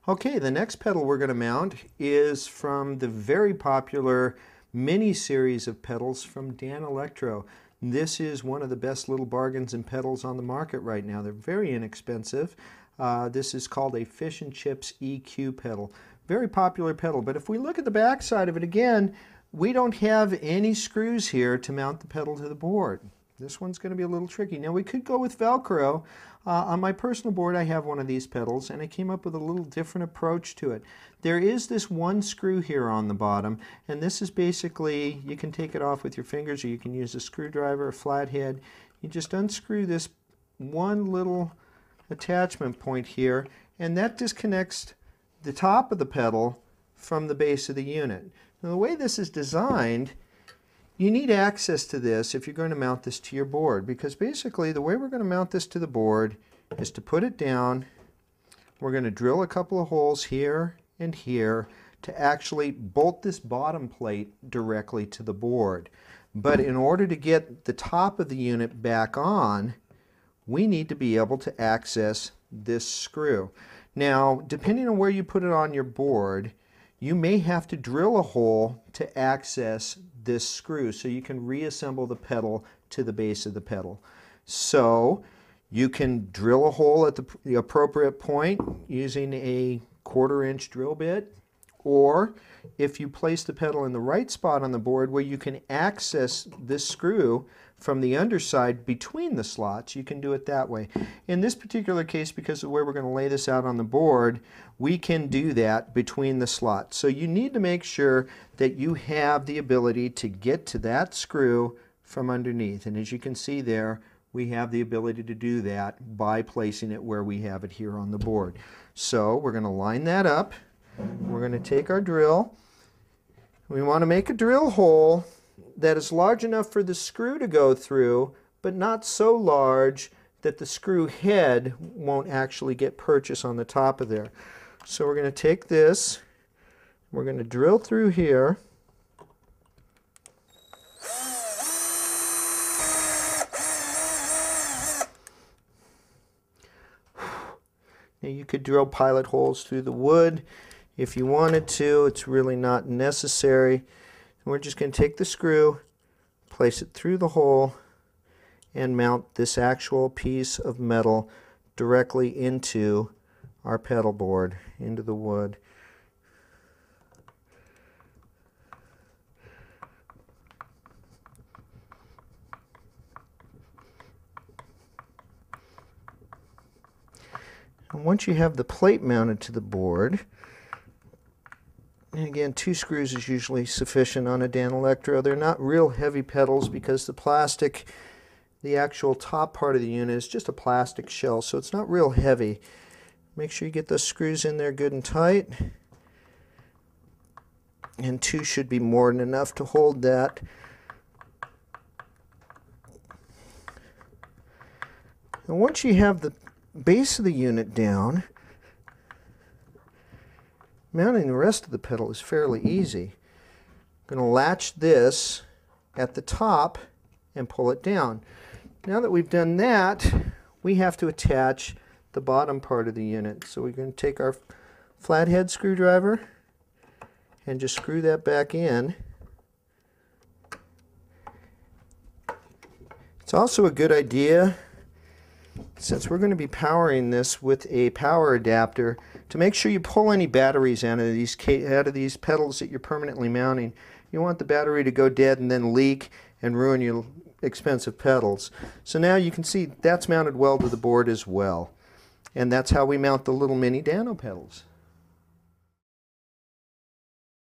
Okay, the next pedal we're going to mount is from the very popular mini series of pedals from Danelectro. This is one of the best little bargains in pedals on the market right now. They're very inexpensive. This is called a Fish and Chips EQ pedal. Very popular pedal, but if we look at the back side of it again, we don't have any screws here to mount the pedal to the board. This one's going to be a little tricky. Now we could go with Velcro. On my personal board I have one of these pedals and I came up with a little different approach to it. There is this one screw here on the bottom, and this is basically, you can take it off with your fingers or you can use a screwdriver, a flathead. You just unscrew this one little attachment point here, and that disconnects the top of the pedal from the base of the unit. Now the way this is designed, you need access to this if you're going to mount this to your board, because basically the way we're going to mount this to the board is to put it down. We're going to drill a couple of holes here and here to actually bolt this bottom plate directly to the board. But in order to get the top of the unit back on, we need to be able to access this screw. Now, depending on where you put it on your board, you may have to drill a hole to access this screw so you can reassemble the pedal to the base of the pedal. So you can drill a hole at the appropriate point using a 1/4 inch drill bit, or if you place the pedal in the right spot on the board where you can access this screw from the underside between the slots, you can do it that way. In this particular case, because of where we're going to lay this out on the board, we can do that between the slots. So you need to make sure that you have the ability to get to that screw from underneath. And as you can see there, we have the ability to do that by placing it where we have it here on the board. So we're going to line that up. We're going to take our drill. We want to make a drill hole that is large enough for the screw to go through, but not so large that the screw head won't actually get purchased on the top of there. So we're going to take this, we're going to drill through here. Now you could drill pilot holes through the wood if you wanted to. It's really not necessary. We're just going to take the screw, place it through the hole, and mount this actual piece of metal directly into our pedal board, into the wood. And once you have the plate mounted to the board, and again, 2 screws is usually sufficient on a Danelectro. They're not real heavy pedals because the plastic, the actual top part of the unit is just a plastic shell, so it's not real heavy. Make sure you get those screws in there good and tight. And 2 should be more than enough to hold that. And once you have the base of the unit down, mounting the rest of the pedal is fairly easy. I'm going to latch this at the top and pull it down. Now that we've done that, we have to attach the bottom part of the unit. So we're going to take our flathead screwdriver and just screw that back in. It's also a good idea, since we're going to be powering this with a power adapter, to make sure you pull any batteries out of these pedals that you're permanently mounting. You want the battery to go dead and then leak and ruin your expensive pedals. So now you can see that's mounted well to the board as well. And that's how we mount the little mini Dano pedals.